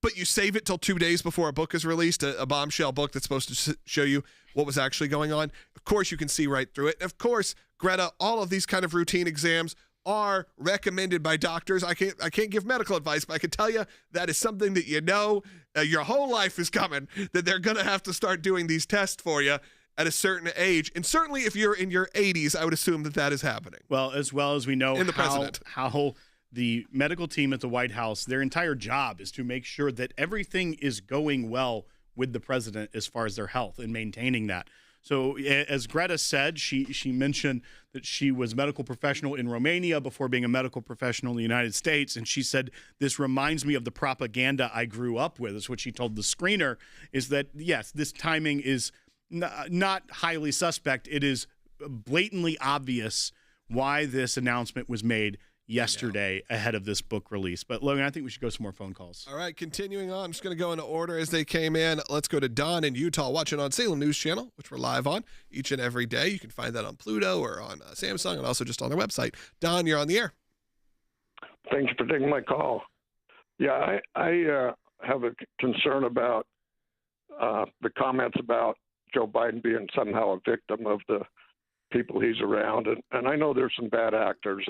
But you save it till 2 days before a book is released, a bombshell book that's supposed to show you what was actually going on. Of course, you can see right through it. Of course, Greta, all of these kind of routine exams are recommended by doctors. I can't give medical advice, but I can tell you that is something that you know your whole life is coming, that they're going to have to start doing these tests for you at a certain age. And certainly if you're in your 80s, I would assume that that is happening. Well as we know how the medical team at the White House, their entire job is to make sure that everything is going well with the president as far as their health and maintaining that. So as Greta said, she mentioned that she was a medical professional in Romania before being a medical professional in the United States. And she said, this reminds me of the propaganda I grew up with. Is what she told the screener, is that, yes, this timing is not highly suspect. It is blatantly obvious why this announcement was made yesterday ahead of this book release. But Logan, I think we should go some more phone calls. All right, continuing on. I'm just going to go in order as they came in. Let's go to Don in Utah, watching on Salem News Channel, which we're live on each and every day. You can find that on Pluto or on Samsung and also just on their website. Don, you're on the air. Thank you for taking my call. Yeah, I have a concern about the comments about Joe Biden being somehow a victim of the people he's around. And I know there's some bad actors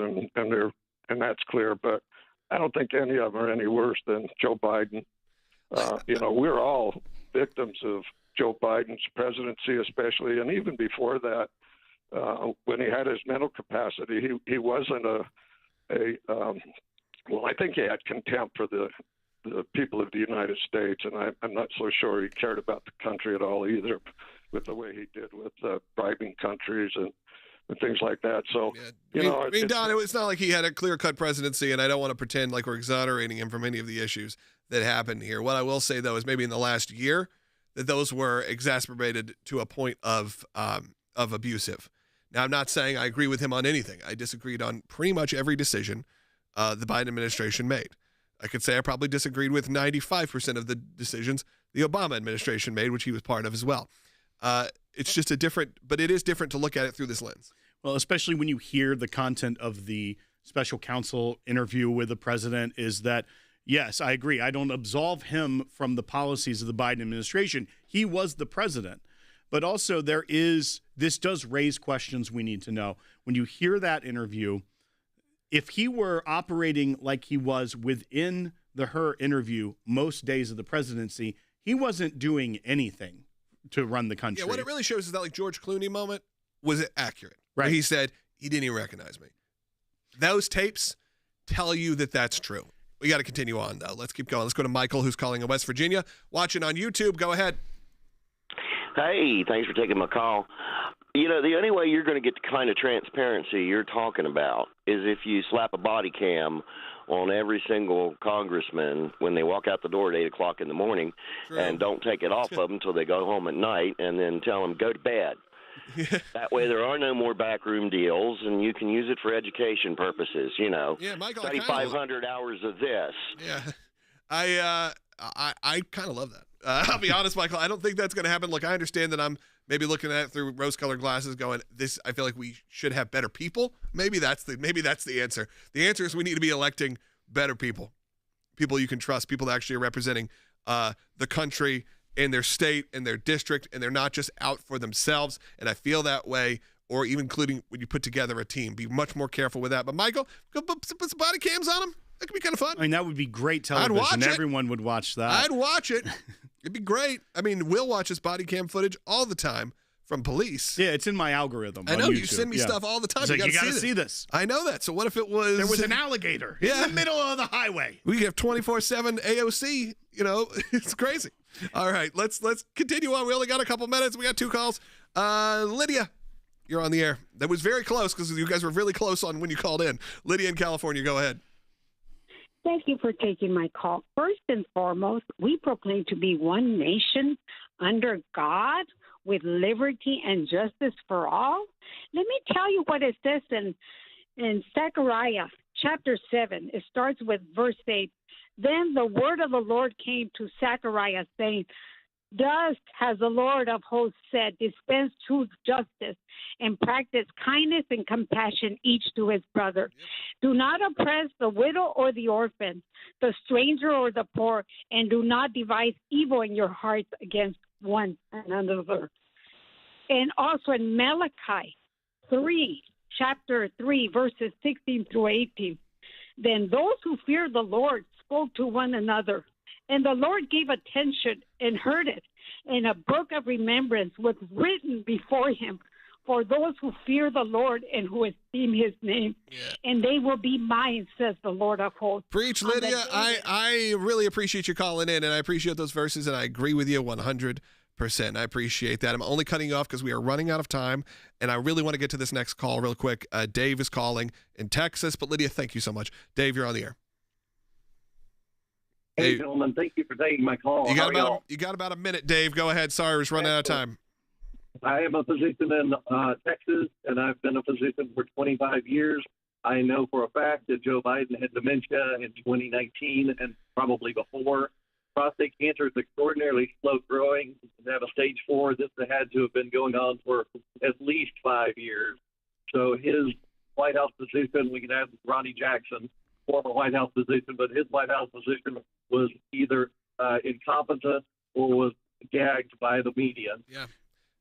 and that's clear, but I don't think any of them are any worse than Joe Biden. We're all victims of Joe Biden's presidency, especially, and even before that, when he had his mental capacity, he wasn't I think he had contempt for the people of the United States, and I'm not so sure he cared about the country at all either, with the way he did with bribing countries and things like that. So, Don, it's not like he had a clear-cut presidency, and I don't want to pretend like we're exonerating him from any of the issues that happened here. What I will say, though, is maybe in the last year that those were exacerbated to a point of abusive. Now, I'm not saying I agree with him on anything. I disagreed on pretty much every decision the Biden administration made. I could say I probably disagreed with 95% of the decisions the Obama administration made, which he was part of as well. It's just but it is different to look at it through this lens. Well, especially when you hear the content of the special counsel interview with the president, is that, yes, I agree. I don't absolve him from the policies of the Biden administration. He was the president. But also this does raise questions we need to know. When you hear that interview, if he were operating like he was within the Her interview most days of the presidency, he wasn't doing anything to run the country. Yeah, what it really shows is that like George Clooney moment was accurate. Right. Where he said he didn't even recognize me. Those tapes tell you that that's true. We got to continue on, though. Let's keep going. Let's go to Michael, who's calling in West Virginia. Watching on YouTube. Go ahead. Hey, thanks for taking my call. The only way you're going to get the kind of transparency you're talking about is if you slap a body cam on every single congressman when they walk out the door at 8 o'clock in the morning. True. And don't take it off of them until they go home at night, and then tell them, go to bed. That way there are no more backroom deals, and you can use it for education purposes, Yeah, Michael, 3,500 hours of this. Yeah, I kind of love that. I'll be honest, Michael, I don't think that's going to happen. Look, I understand that I'm maybe looking at it through rose-colored glasses going, I feel like we should have better people. Maybe that's the answer. The answer is we need to be electing better people you can trust, people that actually are representing the country and their state and their district, and they're not just out for themselves. And I feel that way, or even including when you put together a team. Be much more careful with that. But Michael, put some body cams on them. That could be kind of fun. I mean, that would be great television. I'd watch it. Everyone would watch that. I'd watch it. It'd be great. I mean, Will watches body cam footage all the time from police. Yeah, it's in my algorithm. I know on you YouTube. send me stuff all the time. You got to see see this. I know that. So what if it was? There was an alligator in the middle of the highway. We have 24/7 AOC. It's crazy. All right, let's continue on. We only got a couple minutes. We got 2 calls. Lydia, you're on the air. That was very close because you guys were really close on when you called in. Lydia in California, go ahead. Thank you for taking my call. First and foremost, we proclaim to be one nation under God with liberty and justice for all. Let me tell you what it says in Zechariah chapter 7. It starts with verse 8. Then the word of the Lord came to Zechariah, saying, Thus has the Lord of hosts said, dispense truth, justice, and practice kindness and compassion each to his brother. Do not oppress the widow or the orphan, the stranger or the poor, and do not devise evil in your hearts against one another. And also in Malachi 3, chapter 3, verses 16 through 18. Then those who feared the Lord spoke to one another, and the Lord gave attention and heard it. And a book of remembrance was written before him for those who fear the Lord and who esteem his name. Yeah. And they will be mine, says the Lord of hosts. Preach, Lydia. I really appreciate you calling in, and I appreciate those verses, and I agree with you 100%. I appreciate that. I'm only cutting you off because we are running out of time, and I really want to get to this next call real quick. Dave is calling in Texas, but Lydia, thank you so much. Dave, you're on the air. Hey, gentlemen, thank you for taking my call. You got about a minute, Dave. Go ahead. Sorry, we're running out of time. I am a physician in Texas, and I've been a physician for 25 years. I know for a fact that Joe Biden had dementia in 2019 and probably before. Prostate cancer is extraordinarily slow growing. To have a stage 4, this had to have been going on for at least 5 years. So his White House position, we can have Ronnie Jackson, former White House position, but his White House position was either incompetent or was gagged by the media. Yeah.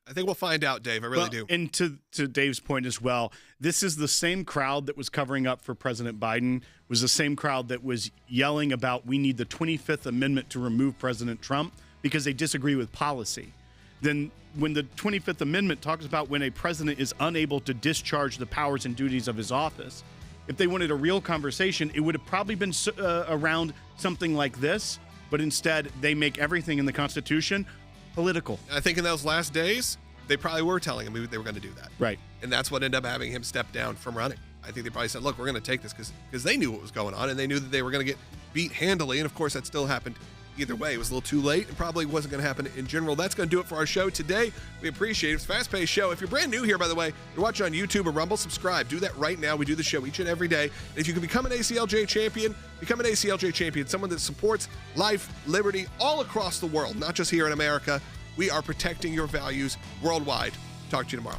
I think we'll find out, Dave. I really do. And to Dave's point as well, this is the same crowd that was covering up for President Biden, was the same crowd that was yelling about we need the 25th Amendment to remove President Trump because they disagree with policy. Then when the 25th Amendment talks about when a president is unable to discharge the powers and duties of his office, if they wanted a real conversation, it would have probably been around something like this, but instead they make everything in the Constitution political. I think in those last days, they probably were telling him they were going to do that. Right. And that's what ended up having him step down from running. I think they probably said, look, we're going to take this because they knew what was going on, and they knew that they were going to get beat handily. And, of course, that still happened either way. It was a little too late and probably wasn't going to happen in general. That's going to do it for our show today. We appreciate it. It's a fast-paced show. If you're brand new here, by the way, you're watching on YouTube or Rumble, subscribe. Do that right now. We do the show each and every day. And if you can become an ACLJ champion, become an ACLJ champion, someone that supports life, liberty all across the world, not just here in America. We are protecting your values worldwide. Talk to you tomorrow.